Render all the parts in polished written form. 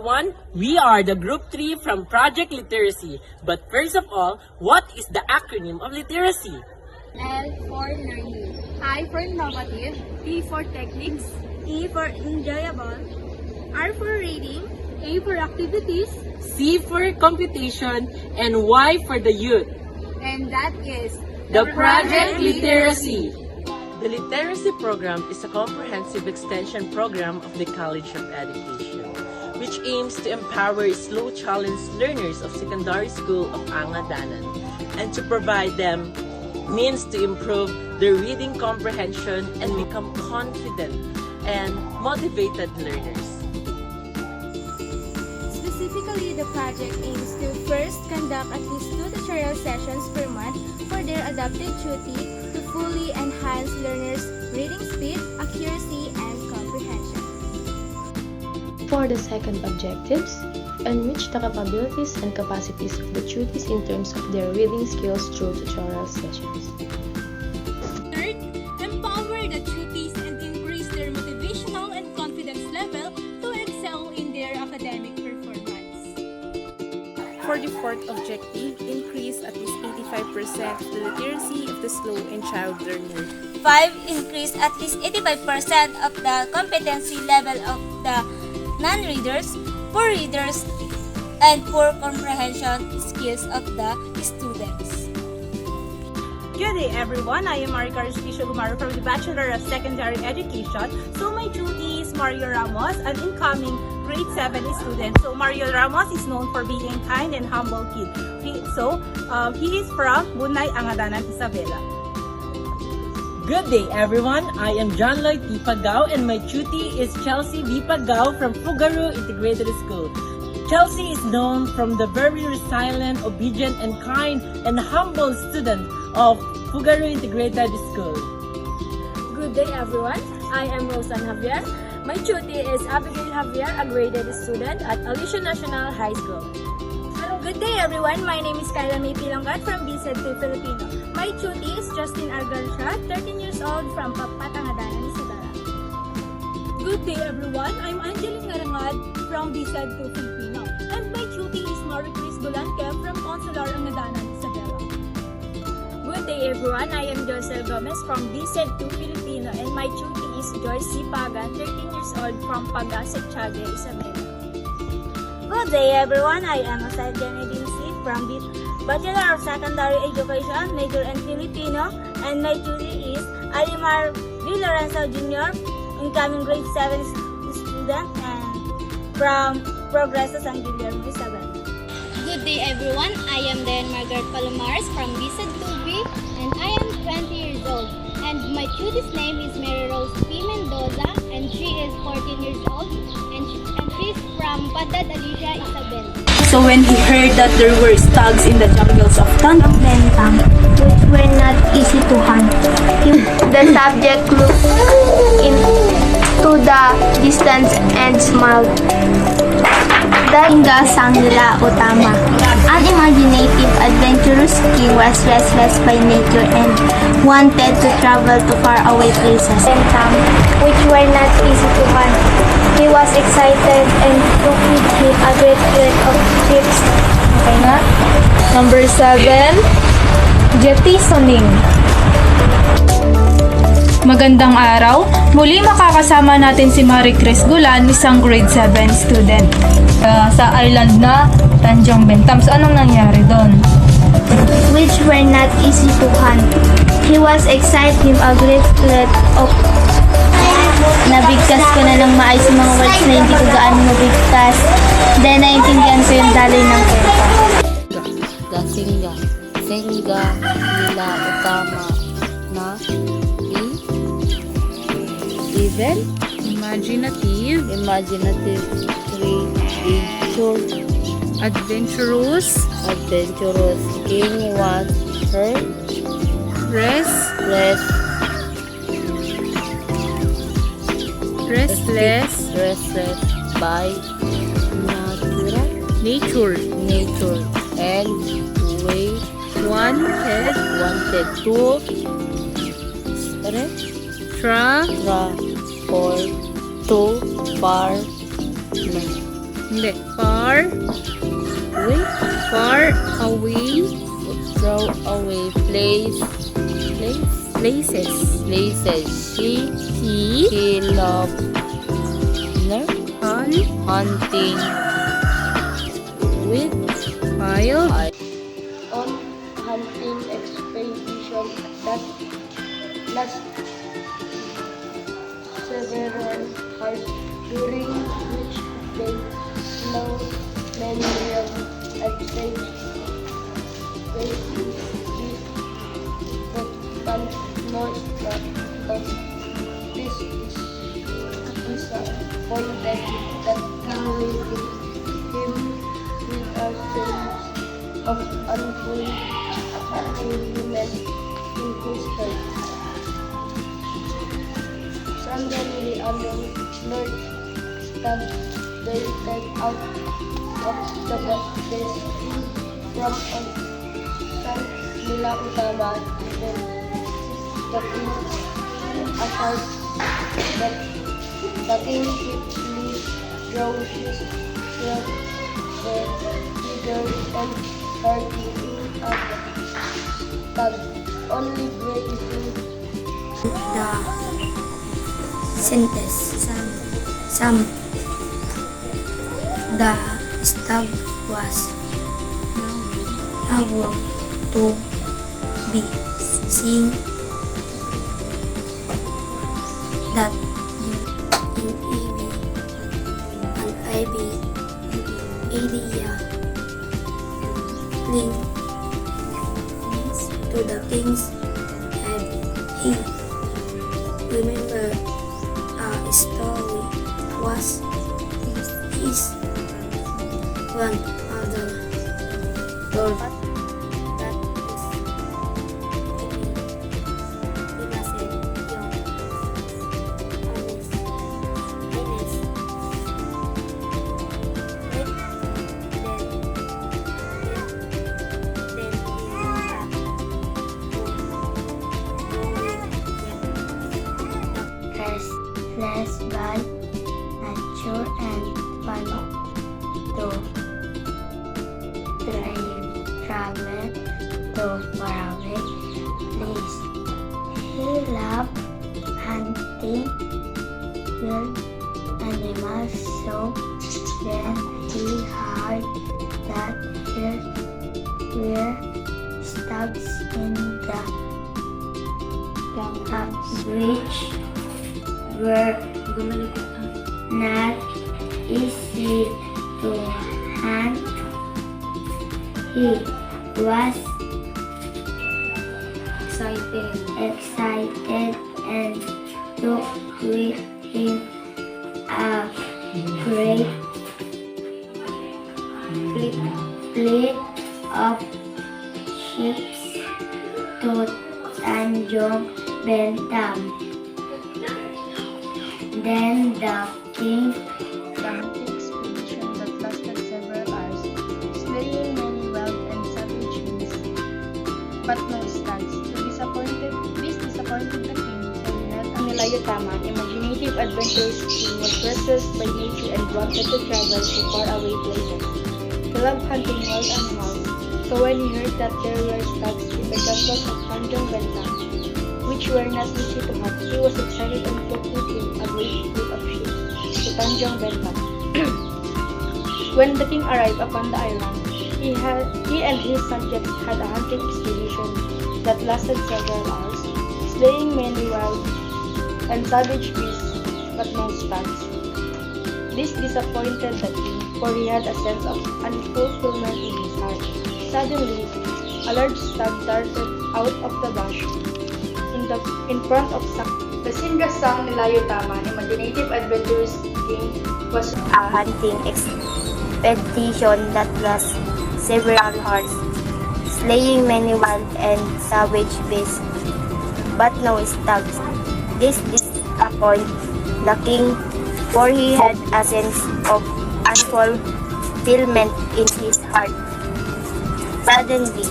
everyone. We are the Group 3 from Project Literacy. But first of all, what is the acronym of literacy? L for learning, I for innovative, T for techniques, E for enjoyable, R for reading, A for activities, C for computation, and Y for the youth. and that is The Project Literacy. The Literacy Program is a comprehensive extension program of the College of Education, which aims to empower slow challenge learners of secondary school of Angadanan and to provide them means to improve their reading comprehension and become confident and motivated learners. Specifically, the project aims to first conduct at least 2 tutorial sessions per month for their adapted duty to fully enhance learners' reading speed, accuracy, and comprehension. For the second objectives, enrich the capabilities and capacities of the tutees in terms of their reading skills through tutorial sessions. Third, empower the tutees and increase their motivational and confidence level to excel in their academic performance. For the fourth objective, increase at least 85% the literacy of the slow and child learner. 5. Increase at least 85% of the competency level of the non-readers, poor readers, and poor comprehension skills of the students. Good day everyone, I am Marika Respicio Gumaro from the Bachelor of Secondary Education. So my duty is Mario Ramos, an incoming grade 7 student. So Mario Ramos is known for being a kind and humble kid. He is from Bunay, Angadanan, Isabela. Good day everyone, I am John Lloyd T. Pagao and my tutor is Chelsea V. Pagao from Fugaru Integrated School. Chelsea is known from the very resilient, obedient, and kind and humble student of Fugaru Integrated School. Good day, everyone. I am Rosan Javier. My tutor is Abigail Javier, a graded student at Alicia National High School. Good day, everyone. My name is Kyla May Pilongat from BSED 2 Filipino. My tutor is Justin Argalcha, 13 years old from Papatangadanan, Isabela. Good day everyone, I'm Angeline Ngarangad from BSED 2 Filipino, and my tutor is Marie Chris Bulanque from Consular Angadanan, Isabela. Good day, everyone. I am Josel Gomez from BSED 2 Filipino, and my tutor is Joyce C. Pagan, 13 years old from Pagasset, Chaga, Isabela. Good day everyone, I am Asad Janedine C. from the Bachelor of Secondary Education, major in Filipino, and my tutor is Alimar V. Lorenzo Jr., incoming grade 7 student and from Progreso San Guillermo, Isabela. Good day everyone, I am Diane Margaret Palomares from BSED 2B and I am 20 years old. And my tutor's name is Mary Rose P. Mendoza and she is 14 years old and she's from Padad Alicia, Isabela. So when he heard that there were stags in the jungles of Bentang, which were not easy to hunt, the subject looked into the distance and smiled. Dahinga sang nila Utama. Unimaginative, adventurous king was restless by nature and wanted to travel to faraway places. Bentang, which were not easy to hunt. He was excited and took with him a great deal of trips. Okay na? Number 7, jettisoning. Magandang araw. Muli makakasama natin si Marie Chris Gulan, isang grade 7 student. Sa island na Tanjong Bentam. So anong nangyari doon? Which were not easy to hunt. He was excited a great deal of nabigkas ko na ng maayos yung mga words na hindi ko gaano nabigkas. Then, naintindihan ko yung daloy ng kenta. Gasinga, Senga, Nila, Utama, na, Even, Imaginative, Adventurous, King was her, restless, by nature, and wanted to tra for to far Hindi. Far. With Far away. throw away Places. places. He loved hunting with File. On hunting expedition that last several hours, during which they slew many real estate but not that this is disappointed that killing him with a sense of unfulfillment in his heart. Suddenly, a large stag darted out of the bushes from on side nila utama, then the king aside that the king quickly drew his sword, the leader and targeting at the stag, only grazing The sentence some the stag was able to be seen that ivy area cling to the king's head. He remembered a story was his grandmother told that blessed by nature and fun to travel to faraway place. He loved hunting wild animals, so then he heard that there were stags in the which were not easy to hunt. He was excited and took with him a great fleet of ships to Tanjong Bentam. Then the king hunting expedition that lasted several hours, slaying many wild and savage beasts, but no stags. This disappointed the king, so he had a Nilayutama, imaginative adventurous king, was restless by nature and wanted to travel to faraway places. He loved hunting wild animals, so when he heard that there were stags in the jungles of Tanjong Bentam, which were not easy to hunt, he was excited and took with him a great fleet of ships to Tanjong Bentam. When the king arrived upon the island, he and his subjects had a hunting expedition that lasted several hours, slaying many wild and savage beasts, but no stags. This disappointed the king, for he had a sense of unfulfillment in his heart. Suddenly, a large stag darted out of the bush in front of the Sindrasang Nilayutama, imaginative adventurous king, was a hunting expedition that lasted several hours, slaying many wild and savage beasts, but no stags. This disappointed the king, for he had a sense of unfulfillment in his heart. Suddenly,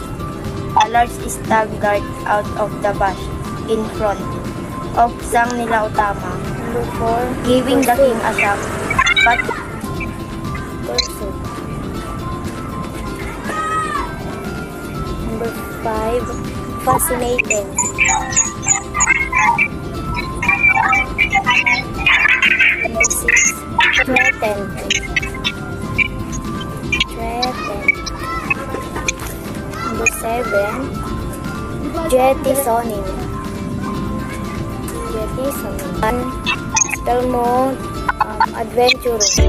a large stag darted out of the bush in front of Sang Nilayutama, giving the king a shock, but pursuit. Number 5, fascinating. Number 6, threatened. Number 7, jettisoning. Spell mo, adventurous.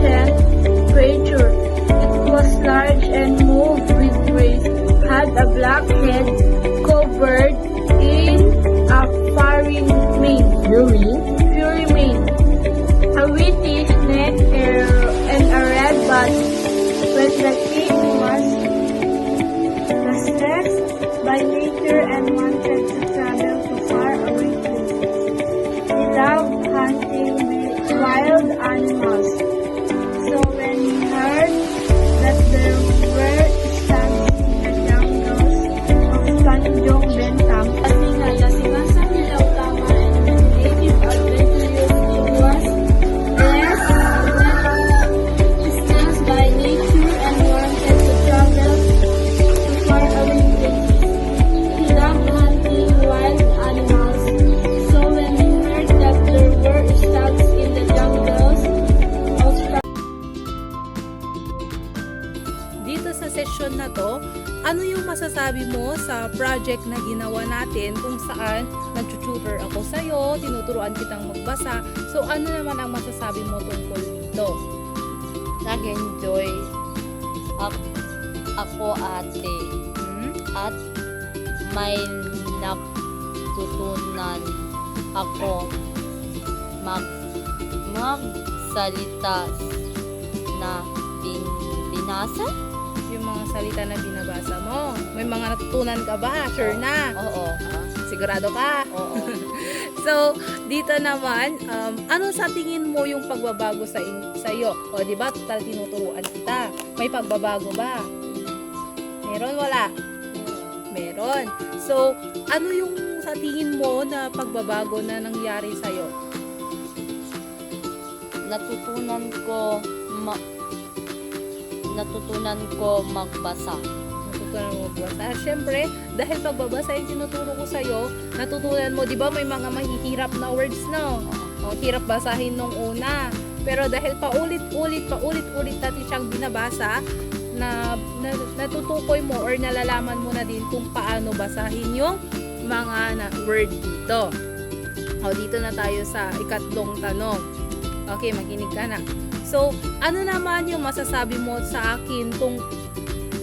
Creature. It was large and moved with grace, had a black head covered in a furry mane. Fury mane. A witty neck and a red body. When the king was restless by nature and wanted to travel to far away places. He loved hunting wild animals. So when he heard that there were stands in the jungles of Tanjong Bentam, lasingan sa hilaw tama and meditative adventurous, he was blessed by nature and wanted to travel to far away places. He loved hunting wild animals. So when he heard that there were stags in the jungles of Dito sa session na to, ano yung masasabi mo sa project na ginawa natin kung saan nag-tutor ako sa'yo, tinuturuan kitang magbasa. So ano naman ang masasabi mo tungkol dito? Nag-enjoy ako ate. At may natutunan ako magsalita na binasa. Yung mga salita na binabasa mo. May mga natutunan ka ba? Sure na? Oo. Sigurado ka? Oo. So, dito naman, ano sa tingin mo yung pagbabago sa iyo? O, di ba? Total tinuturuan kita. May pagbabago ba? Meron? Wala? Meron. So, ano yung sa tingin mo na pagbabago na nangyari sa iyo? Natutunan ko magbasa. Natutunan mo magbasa. Siyempre, dahil pagbabasa yung tinuturo ko sa'yo, natutunan mo, di ba may mga mahihirap na words, no? O, hirap basahin nung una. Pero dahil paulit-ulit natin siyang binabasa, natutukoy mo or nalalaman mo na din kung paano basahin yung mga word dito. O, dito na tayo sa ikatlong tanong. Okay, makinig ka na. So, ano naman yung masasabi mo sa akin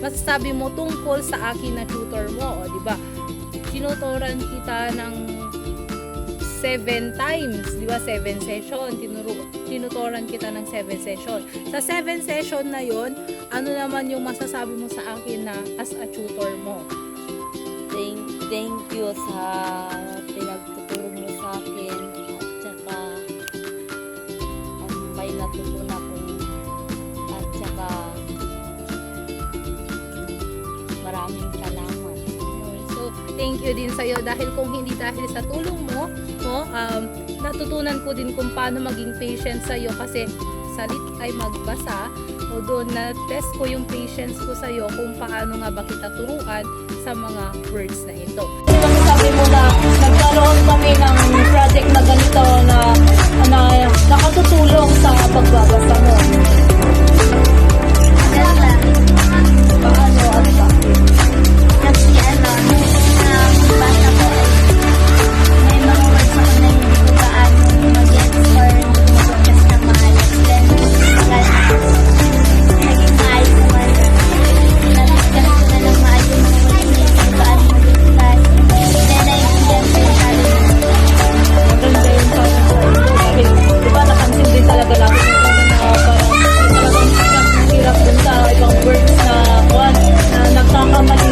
masasabi mo tungkol sa akin na tutor mo, o di ba? Tinuturan kita ng 7 times, di ba? 7 session. Tinuturan kita ng 7 session. Sa 7 session na yon, ano naman yung masasabi mo sa akin na as a tutor mo? Thank you sa pinagtuturo mo sa akin. At saka may natutunan ako. At saka maraming salamat. So, thank you din sa'yo dahil kung hindi dahil sa tulong mo, natutunan ko din kung paano maging patient sa'yo kasi salit ay magbasa o doon na-test ko yung patience ko sa'yo kung paano nga ba kita turuan sa mga words na ito. Sabi mo na nagkaroon kami ng project na ganito na nakatutulong sa pagbabasa mo. Paano at bakit? Kasi basa ko may mga words ako na hindi ko paano mag-get or mag-focus na maayos. Then, naging maayos naman na. Nag-discuss ko na lang maayos yung mga words na hindi ko paano mag-discuss. Then, naiintindihan ko yung challenge. Maganda yung challenge ko. Diba napansin din talaga natin yung parang talagang hirap dun sa ibang words na nagkakamali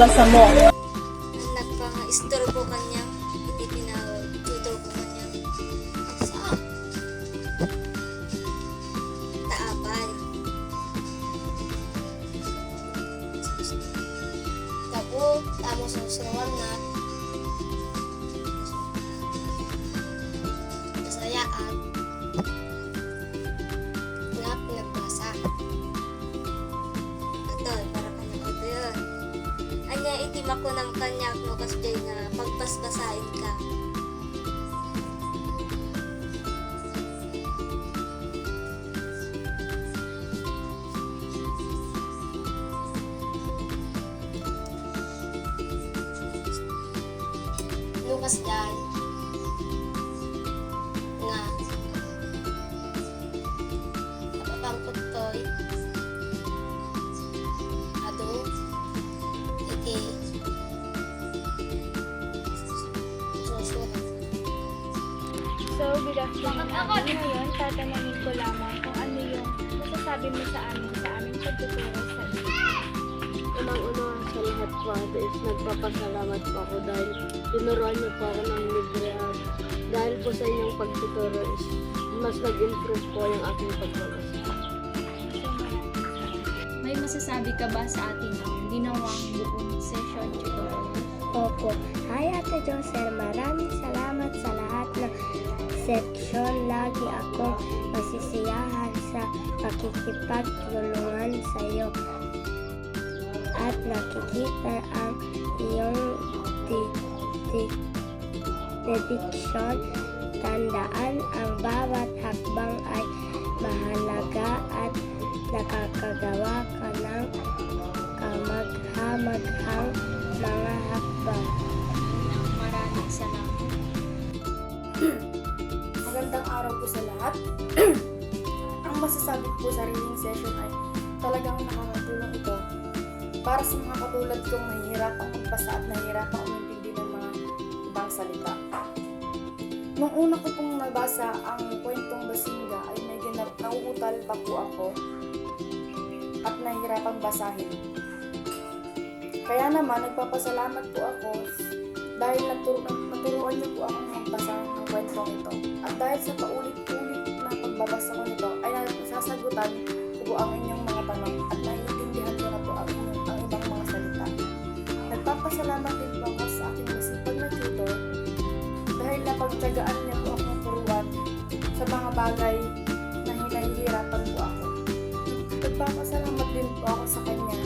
pagbasa mo? Nagpang-istorbo kanyang hindi pinatutor ko kanyang sa taapay. Tapos, tamo sa susuruan na kasayaan na pinagbasa. Atol, para kanyang ito yun. Anya itim ako ng kanyak no kasi nga pagpasbasahin ka. Lukas dan nga kapapangkot to'y ado iti susunod. So, good afternoon. Ngayon, tatanungin ko lamang kung ano yung masasabi mo sa aming pagtuturo sa iyo. Unang-una sa lahat po ate is nagpapasalamat po ako dahil tinuruan niyo po ako ng libre at dahil po sa inyong pagtuturo is mas nag-improve po yung aking pagbabasa. May masasabi ka ba sa ating ginawang buong session tutorial? Opo. Hi Ate Josel, maraming salamat sa lahat ng section. Lagi akong masisiyahan sa pakikipagtulungan sa iyo. At nakikita ang iyong dedication. Tandaan ang bawat hakbang ay mahalaga at nakakagawa ka ng kamagha-maghang mga hakbang. Maraming salamat. Magandang araw po sa lahat. Ang masasabi ko sa reading session ay talagang nakakatulong ito para sa mga katulad kong nahihirapang magbasa at nahihirapang umintindi ng mga ibang salita. Nung una ko pong nabasa ang kwentong Basinga ay medyo nauutal pa po ako at nahihirapang basahin. Kaya naman nagpapasalamat po ako dahil naturuan niyo po akong magbasa ng kwentong ito. At dahil sa paulit-ulit na pagbabasa ko nito ay nasasagutan ko po ang inyong mga tanong at naiintindihan ko na po ang ibang mga salita. Nagpapasalamat din po ako sa aking masipag na tutor dahil napagtyagaan niya po akong turuan sa mga bagay na hinahihirapan po ako. Nagpapasalamat din po ako sa kanya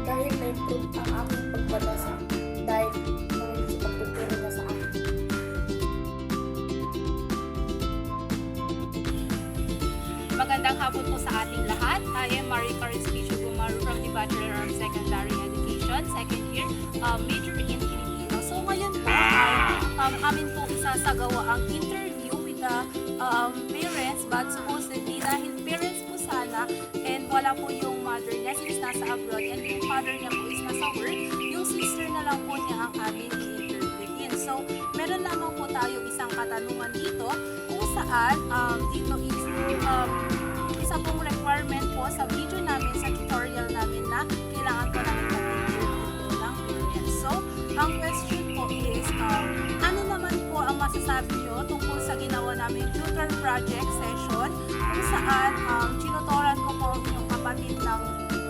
dahil na-improve ang aking pagbabasa dahil sa pagtuturo niya sa akin. Magandang hapon po sa ating lahat. I am Maricar Espisio Gumaru from the Bachelor of Secondary Education, second year, major in Filipino. So ngayon po ay amin po isasagawa ang interview with the parents, but supposedly dahil parents po sana and wala po yung mother niya since nasa abroad and yung father niya po is nasa work, yung sister na lang po niya ang aming i-interviewin. So meron lamang po tayo isang katanungan dito kung saan dito is isa pong requirement po sa video namin, sa tutorial namin na kailangan po namin mag-interview ng parents. So, ang question po is, ano naman po ang masasabi nyo tungkol sa ginawa namin tutor project session kung saan tinutoran ko po yung kapatid ng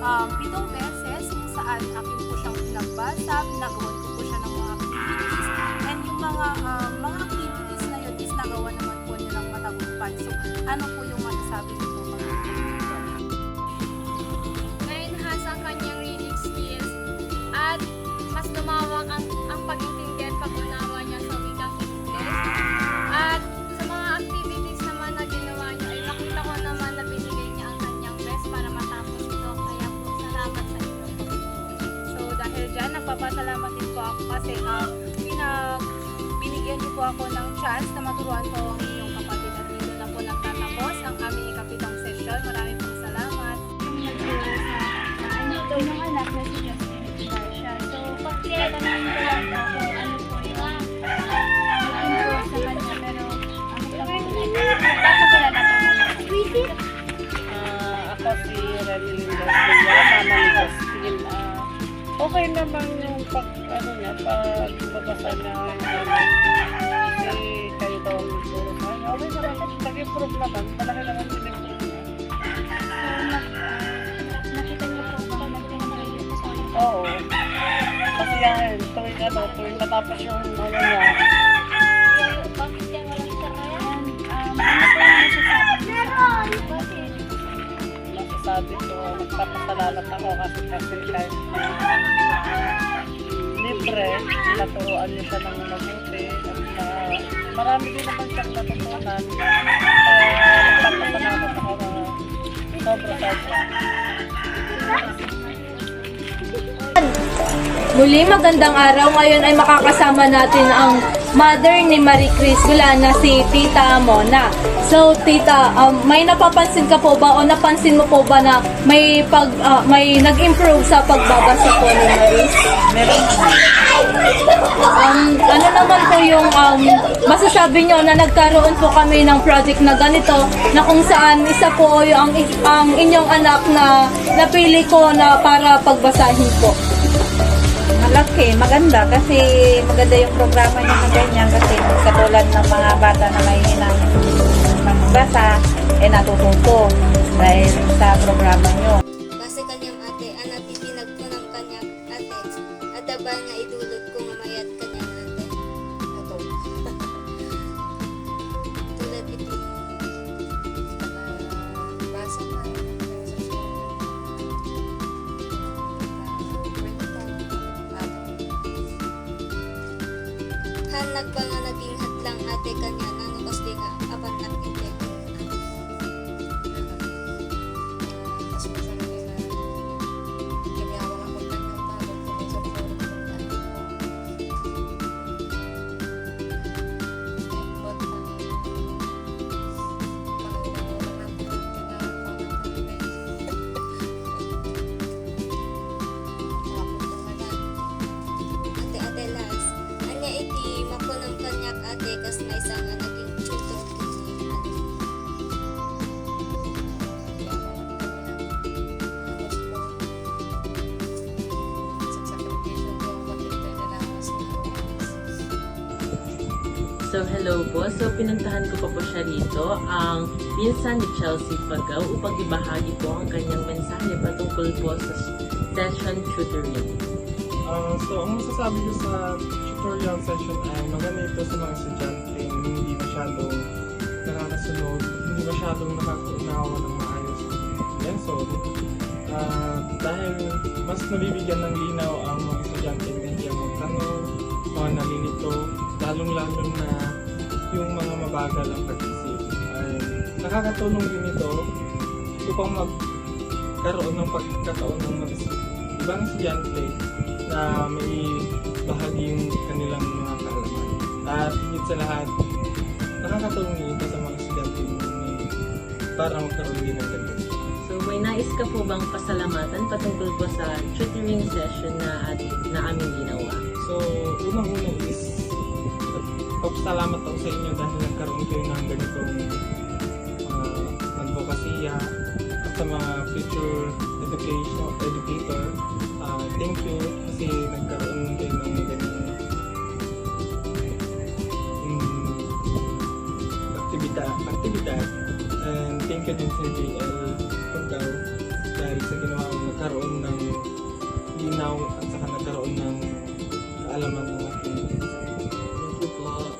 7 beses kung saan akin po siyang pinagbasa, nagawan ko po siya ng mga activities and yung mga activities na yun is nagawa naman po niya ng matagumpay. So, ano po yung masasabi nyo po? Na-enhance ang kanyang reading skills at mas lumawak ang pag-intindi at pag-unawa niya sa wikang Ingles. At sa mga activities naman na ginawa niya ay nakita ko naman na binigay niya ang kanyang best para matapos ito. Kaya po, salamat sa inyo. So dahil dyan, nagpapasalamat din po ako kasi binigyan niyo po ako ng chance na maturuan po ang inyong kapatid at dito na po nagtatapos ang aming ikapitong session. Maraming pong salamat. Yung anak na si Justin Garcia. So, pag tinatanong ko lang po kung ano po yung na-improve sa kanya, pero ako lang po papakilala po muna. Ako si Remy Lindas Villa, mama ni Justin. Okay naman yung pagbabasa niya. Kasi kayo daw ang nagturo sa kanya. Okay naman, nag-improve naman. Malaki naman din yung Nakita niyo po ba nag-review po sa akin? Oo. Kasi yan, tuwing matapos yung niya. Bakit kayo walang sarayan? Ano po yung masasabi niyo? Bakit? Masasabi ko, nagpapasalamat ako kasi kahit libre, naturuan niyo siya ng mabuti. At marami din naman siyang natutunan. Nagpapasalamat ako na sobra-sobra. Muli, magandang araw. Ngayon ay makakasama natin ang mother ni Marie Chris Gulana, si Tita Mona. So, Tita, may napapansin ka po ba o napansin mo po ba na may nag-improve sa pagbabasa po ni Marie? Meron Ano naman po yung masasabi nyo na nagkaroon po kami ng project na ganito na kung saan isa po yung ang inyong anak na napili ko na para pagbasahin po? Malaki, maganda kasi maganda yung programa niya na ganyan kasi katulad ng mga bata na may hinang magbasa natututo dahil sa programa niyo. Kasi kanyang ate, anak itinag ko ng kanyang ate, at dabal na idulot ko mamayat kanyang ate. Ito. Tulad ito. Basa na. Hanag pa nga naging hadlang ate kanya, nanukas di nga apan nag-intay. Ate Las, anya iti makunang kanyak ate kas may isang naging tutor kini ate. So, hello po. So, pinuntahan ko pa po siya rito, ang pinsan ni Chelsea Pagaw, upang ibahagi po ang kanyang mensahe patungkol po sa session tutoring. So, ang masasabi ko sa tutorial session ay maganda ito sa mga estudyante hindi masyadong nakakasunod, hindi masyadong nakakaunawa ng maayos lesson. Dahil mas nabibigyan ng linaw ang mga estudyante na hindi ang magtanong, mga nalilito, lalong-lalo na yung mga mabagal ang pag-isip. Nakakatulong din ito upang magkaroon ng pagkakataon ng mga ibang estudyante na may bahagi yung kanilang mga kaalaman. At higit sa lahat, nakakatulong din ito sa mga estudyante para magkaroon din ng ganito. So, may nais ka po bang pasalamatan patungkol po sa tutoring session na aming ginawa? So, unang-una is papasalamat ako sa inyo dahil nagkaroon kayo ng ganitong advokasya at sa mga future educator. Thank you kasi nagkaroon kayo ng ganitong aktibidad. And thank you din sa JL Pagkaw dahil sa ginawa kong nagkaroon ng linaw at saka nagkaroon ng kaalaman ng aking. Thank you po.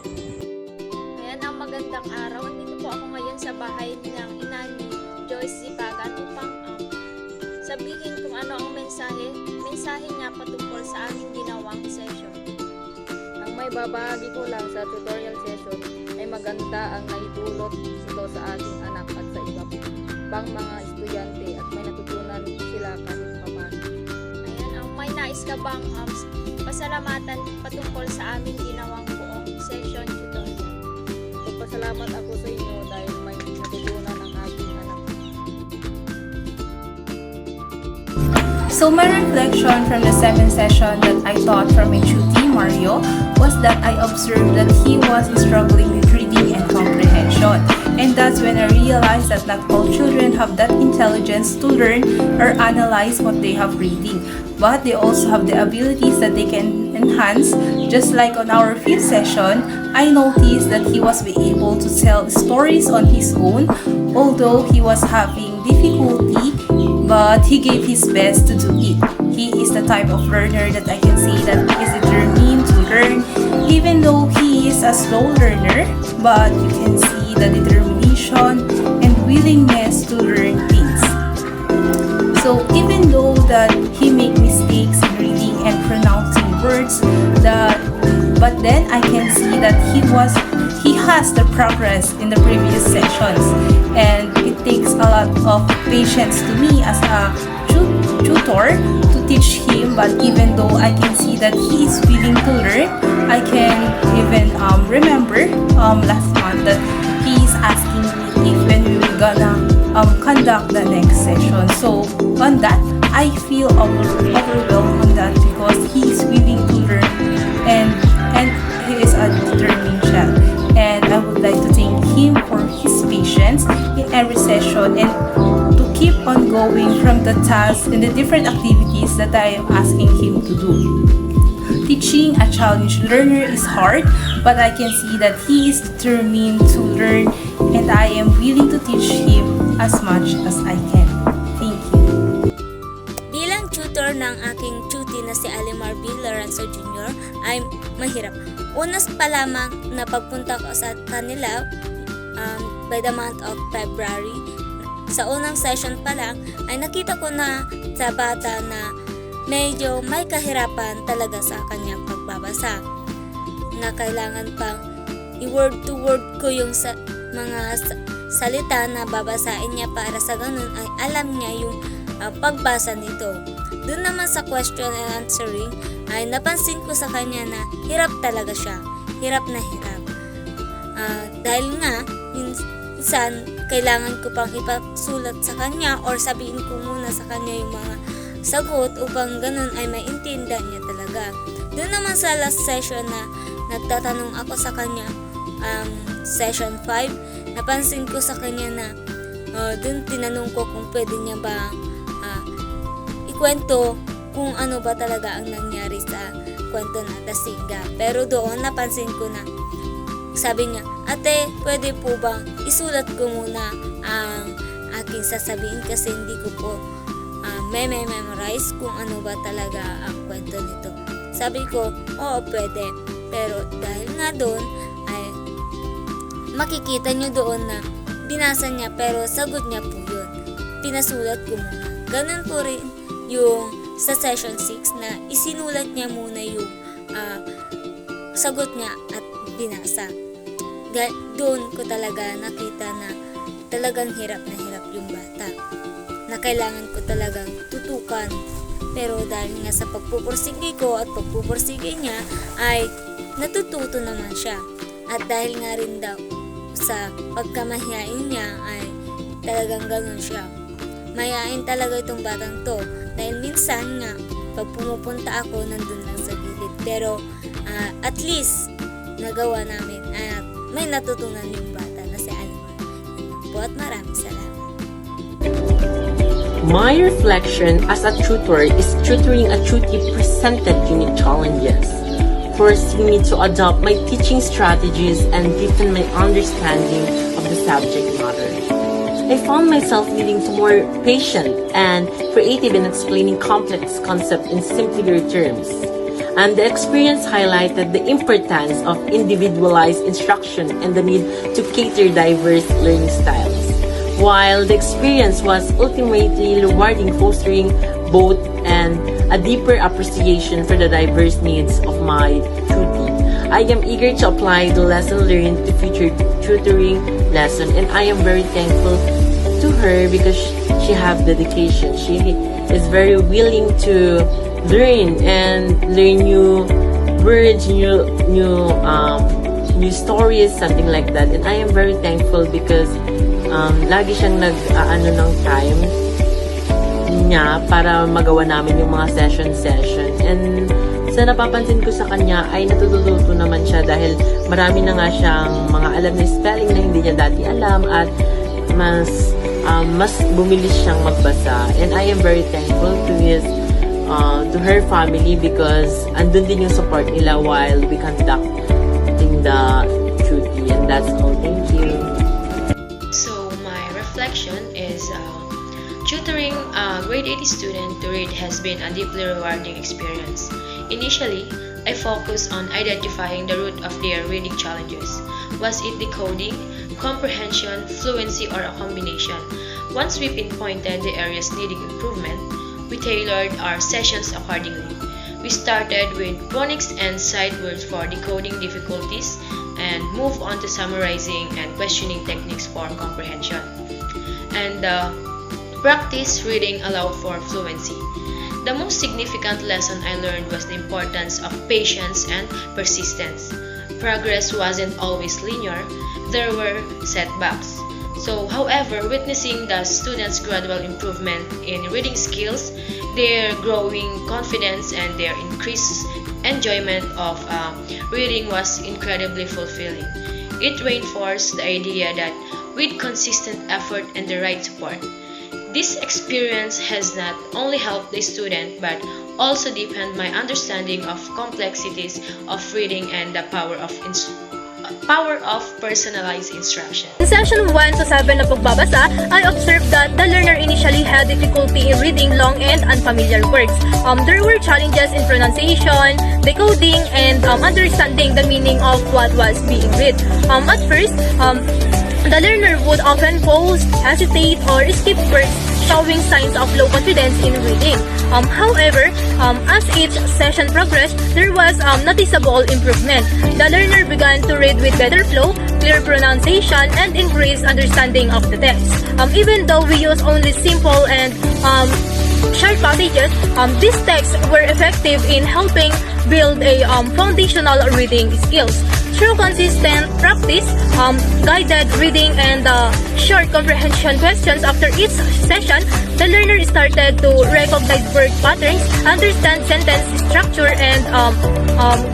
Ayan ang magandang araw. Nandito po ako ngayon sa bahay ng ina ni Joyce Zipagan upang sabihin kung ano ang mensahe niya patungkol sa aming ginawang session. Ang may babahagi ko lang sa tutorial session ay maganda ang naitulot ito sa aking anak at sa iba pang mga estudyante at may natutunan sila kahit papaano. Ayan, ang may nais ka bang pasalamatan patungkol sa aming ginawang buong session tutorial? Magpasalamat ako sa inyo dahil may natutunan ang aking anak. So my reflection from the 7th session that I taught from my tutor Mario was that I observed that he was struggling with reading and comprehension. And that's when I realized that not all children have that intelligence to learn or analyze what they have reading, but they also have the abilities that they can enhance. Just like on our 5th session, I noticed that he was able to tell stories on his own, although he was having difficulty, but he gave his best to do it. He is the type of learner that I can say that is determined to learn, even though he is a slow learner, but you can see the determination and willingness to learn things. So even though that he make mistakes in reading and pronouncing words, but then I can see that he has the progress in the previous sessions, and it takes a lot of patience to me as a tutor to teach him. But even though I can see that he is willing to learn, I can even remember last month that he is asking me if when we will gonna conduct the next session. So on that, I feel overwhelmed on that because he is willing to learn, and he is a determined child. And I would like to thank him for his patience in every session and to keep on going from the tasks and the different activities that I am asking him to do. Teaching a challenged learner is hard, but I can see that he is determined to learn, and I am willing to teach him as much as I can. Thank you. Bilang tutor ng aking tuti na si Alimar B. Lorenzo Jr. ay mahirap. Unas pa lamang na pagpunta ko sa kanila by the month of February, sa unang session pa lang ay nakita ko na sa bata na medyo may kahirapan talaga sa kanyang pagbabasa, na kailangan pang i-word to word ko yung mga salita na babasain niya para sa ganun ay alam niya yung pagbasa nito. Doon naman sa question and answering ay napansin ko sa kanya na hirap talaga siya, hirap na hirap. Dahil nga minsan kailangan ko pang ipasulat sa kanya or sabihin ko muna sa kanya yung mga sagot upang ganun ay maintindihan niya talaga. Doon naman sa last session na nagtatanong ako sa kanya, session 5, napansin ko sa kanya na doon tinanong ko kung pwede niya ba ikwento kung ano ba talaga ang nangyari sa kwento na Dasinga. Pero doon napansin ko na sabi niya, ate, pwede po bang isulat ko muna ang aking sasabihin kasi hindi ko po memorize kung ano ba talaga ang kwento nito. Sabi ko, oo, pwede. Pero dahil nga doon ay makikita nyo doon na binasa niya pero sagot niya po yun. Pinasulat ko muna. Ganun po rin yung sa session 6 na isinulat niya muna yung sagot niya at binasa. Doon ko talaga nakita na talagang hirap na hirap yung bata, na kailangan ko talagang tutukan. Pero dahil nga sa pagpupursige ko at pagpupursige niya ay natututo naman siya. At dahil nga rin daw sa pagkamahiyain niya ay talagang ganun siya. Mayain talaga itong batang to. Dahil minsan nga, pag pumupunta ako, nandun lang sa gilid. Pero at least, nagawa namin at may natutunan yung bata na si Alimar. Po at maraming salamat. My reflection as a tutor is tutoring a tutor presented unique challenges, forcing me to adopt my teaching strategies and deepen my understanding of the subject matter. I found myself needing to be more patient and creative in explaining complex concepts in simpler terms. And the experience highlighted the importance of individualized instruction and the need to cater diverse learning styles. While the experience was ultimately rewarding, fostering both and a deeper appreciation for the diverse needs of my tutor. I am eager to apply the lesson learned to future tutoring lesson, and I am very thankful to her because she have dedication. She is very willing to learn and learn new words, new stories, something like that. And I am very thankful because lagi siyang nag-ano ng time niya para magawa namin yung mga session. And Sa napapansin ko sa kanya ay natututo naman siya dahil marami na nga siyang mga alam na spelling na hindi niya dati alam at mas bumilis siyang magbasa. And I am very thankful to her family because andun din yung support nila while we conducting the duty. And that's all. Thank you. So my reflection is tutoring a grade 8 student to read has been a deeply rewarding experience. Initially, I focused on identifying the root of their reading challenges. Was it decoding, comprehension, fluency, or a combination? Once we pinpointed the areas needing improvement, we tailored our sessions accordingly. We started with phonics and sight words for decoding difficulties and moved on to summarizing and questioning techniques for comprehension. And practice reading allowed for fluency. The most significant lesson I learned was the importance of patience and persistence. Progress wasn't always linear, there were setbacks. So, however, witnessing the students' gradual improvement in reading skills, their growing confidence, and their increased enjoyment of reading was incredibly fulfilling. It reinforced the idea that with consistent effort and the right support, this experience has not only helped the student but also deepened my understanding of complexities of reading and the power of personalized instruction. In session 1 to 7 na pagbabasa, I observed that the learner initially had difficulty in reading long and unfamiliar words. There were challenges in pronunciation, decoding, and understanding the meaning of what was being read. At first, the learner would often pause, hesitate, or skip words, showing signs of low confidence in reading. However, as each session progressed, there was noticeable improvement. The learner began to read with better flow, clear pronunciation, and increased understanding of the text. Even though we use only simple and short passages, these texts were effective in helping build a foundational reading skills. Through consistent practice, guided reading, and short comprehension questions after each session, the learner started to recognize word patterns, understand sentence structure, and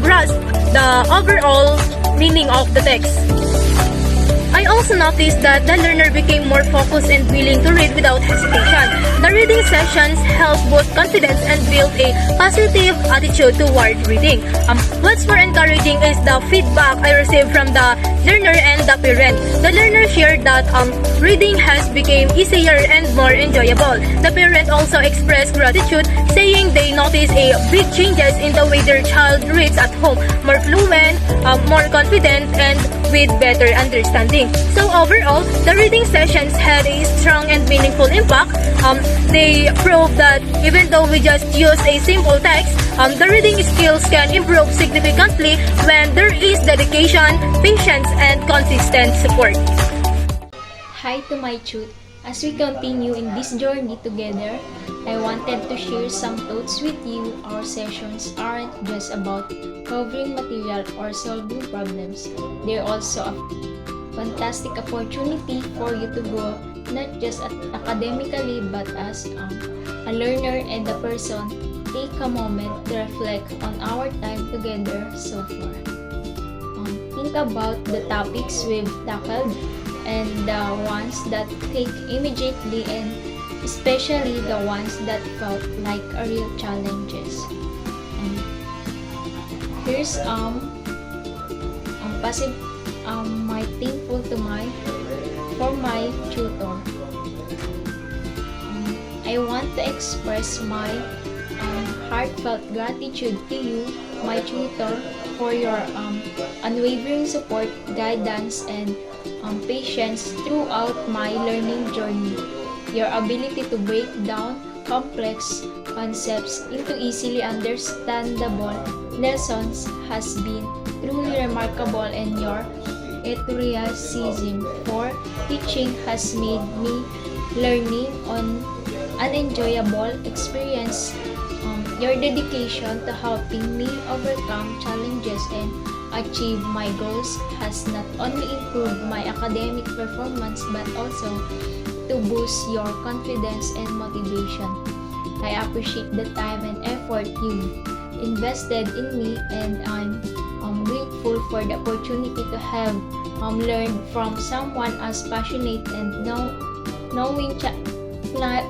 grasp the overall meaning of the text. I also noticed that the learner became more focused and willing to read without hesitation. The reading sessions helped boost confidence and build a positive attitude toward reading. What's more encouraging is the feedback I received from the learner and the parent. The learner shared that reading has become easier and more enjoyable. The parent also expressed gratitude, saying they noticed a big changes in the way their child reads at home, more fluent, more confident, and with better understanding. So overall, the reading sessions had a strong and meaningful impact. They proved that even though we just use a simple text, the reading skills can improve significantly when there is dedication, patience, and consistent support. Hi to my chute. As we continue in this journey together, I wanted to share some thoughts with you. Our sessions aren't just about covering material or solving problems. They're also a fantastic opportunity for you to grow, not just academically but as a learner and a person. Take a moment to reflect on our time together so far. Think about the topics we've tackled and the ones that click immediately, and especially the ones that felt like a real challenges. Here's my thankful to for my tutor. I want to express my heartfelt gratitude to you, my tutor, for your unwavering support, guidance, and patience throughout my learning journey. Your ability to break down complex concepts into easily understandable lessons has been truly remarkable, and your enthusiasm for teaching has made me learning an enjoyable experience. Your dedication to helping me overcome challenges and achieve my goals has not only improved my academic performance but also to boost your confidence and motivation. I appreciate the time and effort you've invested in me, and I'm grateful for the opportunity to have learned from someone as passionate and knowing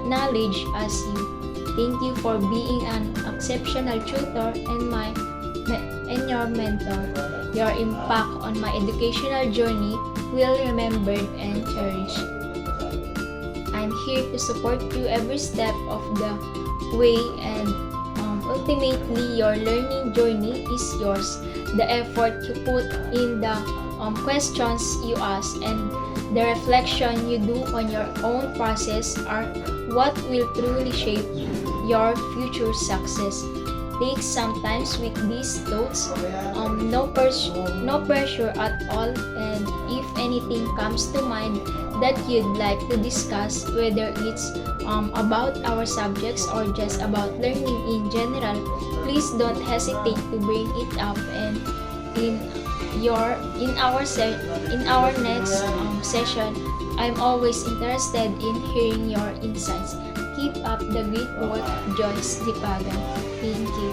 knowledge as you. Thank you for being an exceptional tutor and your mentor. Your impact on my educational journey will be remembered and cherished. I'm here to support you every step of the way, and ultimately your learning journey is yours. The effort you put in, the questions you ask, and the reflection you do on your own process are what will truly shape your future success. Take some time with these thoughts, no pressure at all, and if anything comes to mind that you'd like to discuss, whether it's about our subjects or just about learning in general, please don't hesitate to bring it up, and in our next session, I'm always interested in hearing your insights. Keep up the great work, Joyce Dipagan. Thank you.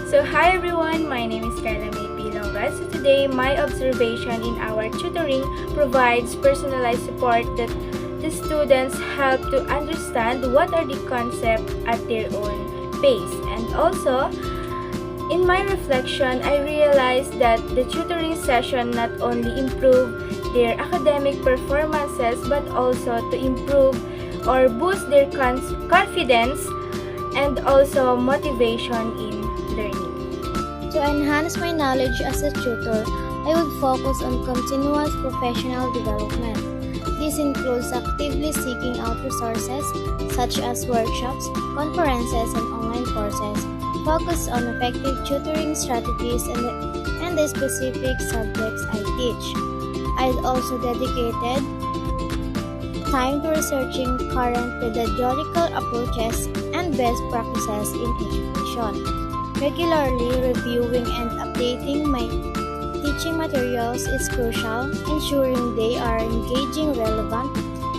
So hi everyone, my name is Carla May Pilonga. So today, my observation in our tutoring provides personalized support that the students help to understand what are the concepts at their own pace. And also, in my reflection, I realized that the tutoring session not only improved their academic performances but also to improve or boost their confidence and also motivation in learning. To enhance my knowledge as a tutor, I would focus on continuous professional development. This includes actively seeking out resources such as workshops, conferences, and online courses. Focus on effective tutoring strategies and the specific subjects I teach. I'd also dedicated time to researching current pedagogical approaches and best practices in education. Regularly reviewing and updating my teaching materials is crucial, ensuring they are engaging, relevant,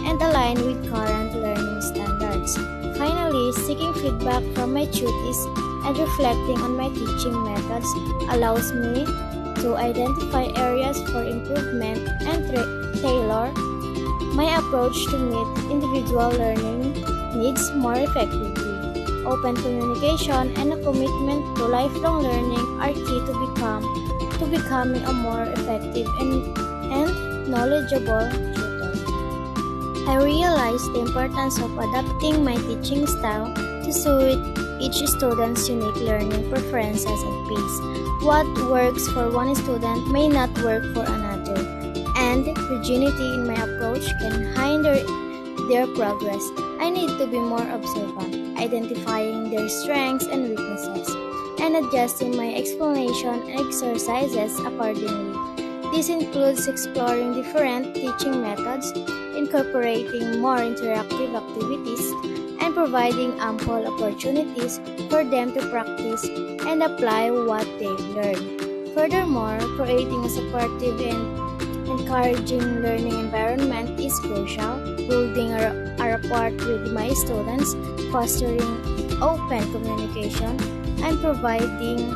and aligned with current learning standards. Finally, seeking feedback from my tutees and reflecting on my teaching methods allows me to identify areas for improvement and tailor my approach to meet individual learning needs more effectively. Open communication and a commitment to lifelong learning are key to becoming a more effective and knowledgeable tutor. I realized the importance of adapting my teaching style to suit each student's unique learning preferences and pace. What works for one student may not work for another, and rigidity in my approach can hinder their progress. I need to be more observant, identifying their strengths and weaknesses, and adjusting my explanation and exercises accordingly. This includes exploring different teaching methods, incorporating more interactive activities, and providing ample opportunities for them to practice and apply what they've learned. Furthermore, creating a supportive and encouraging learning environment is crucial, building a rapport with my students, fostering open communication, and providing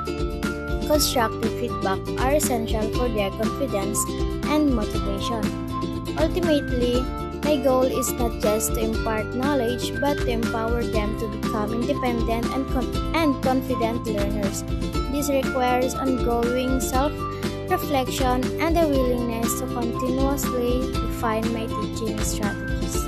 constructive feedback are essential for their confidence and motivation. Ultimately, my goal is not just to impart knowledge, but to empower them to become independent and confident learners. This requires ongoing self-reflection and a willingness to continuously refine my teaching strategies.